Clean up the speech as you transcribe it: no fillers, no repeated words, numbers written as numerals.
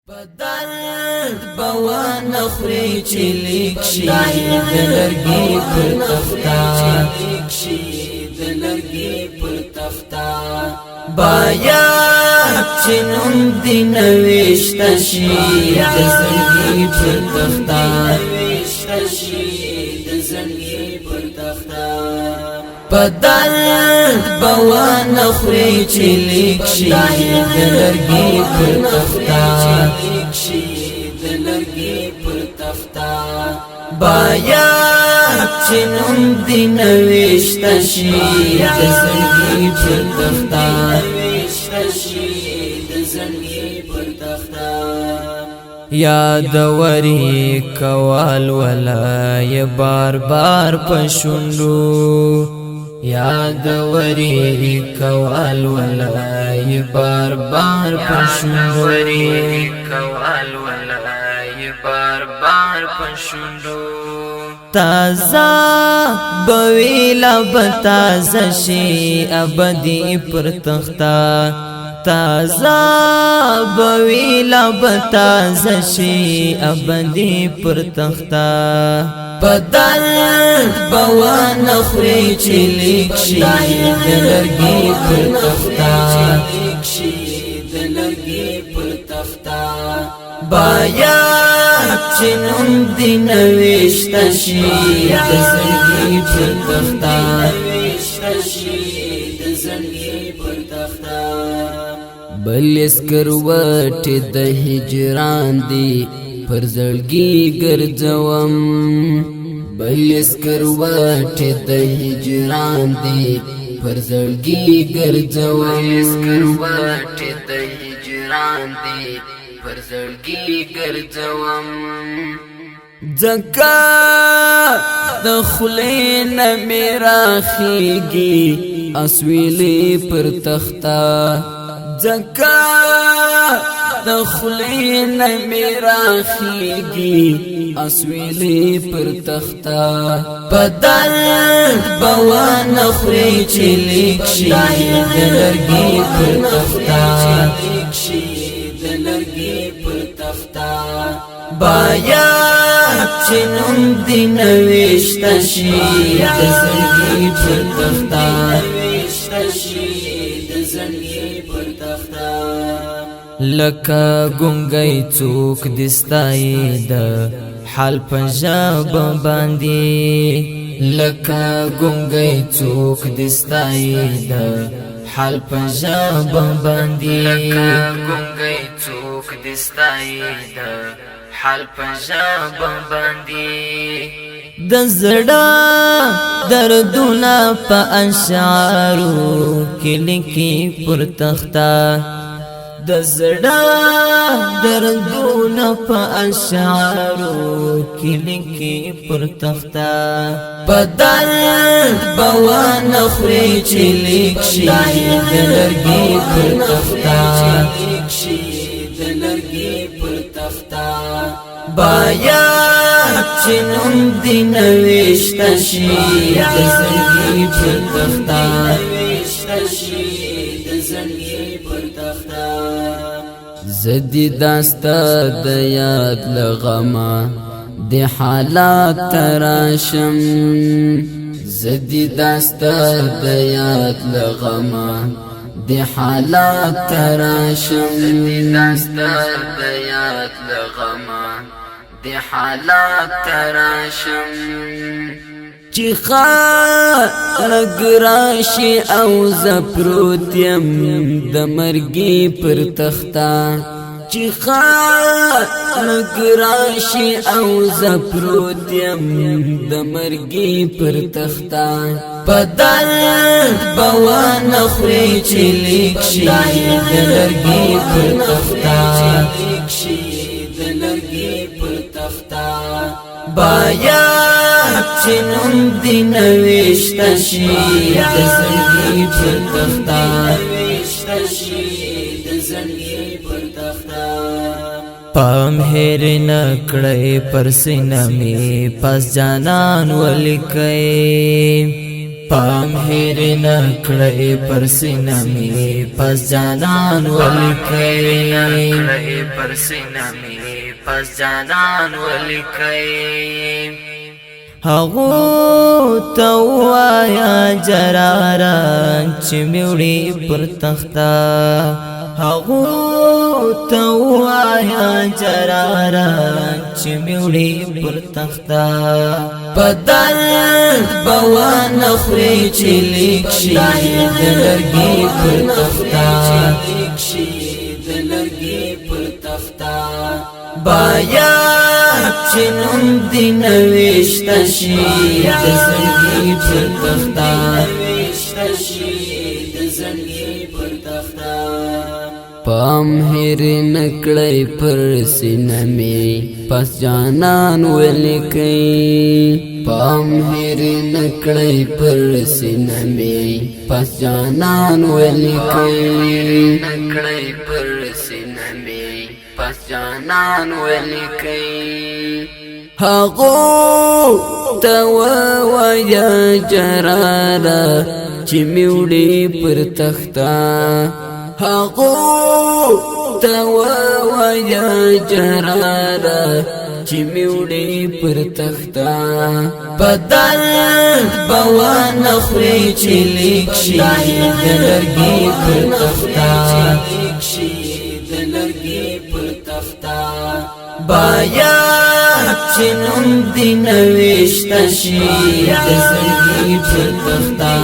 بدرد بوان خوري چې لیک شي د لرګي پر تختا د لرګي پر تختا بایا چې نوم دې نوښت شي د زړګي پر تختا د زړګي پر تختا بدرد بوان خوري چې لیک شي د لرګي پر تختا د لرګي پر تختا بایا چې نوم دې نوښت شي د زړګي پر تختا د زړګي پر تختا یاد وری کوال ولای بار بار پښوندو یاد وری کوال ولای بار بار پښوندو کوال ولای بار بار پښوندو تازه بویلا بتازه شي ابدی پر تختا تازه بویلا بتازه شي ابدی پر تختا بدرد بوان خوري چې لیک شي د لرګي پر تختا د لرګي پر تختا بایا چې نوم دې نوښت شي د زړګي پر تختا د زړګي پر تختا بل اسکروټ د هجران دی پر زړګي ګرځوم بل اسکروټ د هجران دی پر زړګي ګرځوم اسکروټ د هجران دی پر زړګي ګرځوم ځکه د خلین میرا خيږي اسویلې پر تختا ځکه د خلین میرا خيږي اسویلې پر تختا بدرد بوان خوري چې لیک شي د لرګي پر تختا د لرګي پر تختا بایا چې نوم دې نوښت شي د زړګي پر تختا د زړګي پر تختا لکه ګونګی څوک دستای د حال پنجاب باندې لکه ګونګی څوک دستای د حال پنجاب باندې لکه ګونګی څوک دستای د حال پنجاب باندې د زړه دردونه په اشعارو کې لیکي پر تختا د زړه دردونه په اشعارو کې لیکي پر تختا بدرد بوان خوري چې لیک شي د لرګي پر تختا د لرګي پر تختا بایا چې نوم دې نوښت شي د زړګي پر تختا د زړګي پر تختا زدي داستا د یاد لغما د حالات تراشم زدي داستا د یاد لغما د حالات تراشم زدي داستا د یاد لغما د حالات تراشم چې خلک راشي او زپروت یم د مرګي پر تختا چې خلک راشي او زپروت یم د مرګي پر تختا بدرد بوان خوري چې لیک شي د لرګي پر تختا د لرګي پر تختا بایا چې نوم دې نوښت شي د زړګي پر تختا د زړګي پر تختا پام هېر نکړې پر سینه مې پس جانان ولیکې پام هیر نکړی پر سینه می پس جانان ولیکي پر سینه می پس جانان ولیکي هغو توایا جرارا چې میوړي پر تختا هغو توایا جرارا چې میوړي پر تختا بدل بوان خوري چې لیک شي د لرګي پر تختا بایا چې نوم دې نوشت شي د زړګي پر تختا پام هیر نکړی پر سینه می پس جانان ولیکي پام هیر نکړی پر سینه می پس جانان ولیکي نکړی پر سینه می پس جانان ولیکي هغو توایا جرارا چې میوړي پر تختا هغو توایا جرارا چې میوړي پر تختا بدل بوان خوري چې لیک شي د لرګي پر تختا بایا چې نوم دې نوشت شي د زړګي پر تختا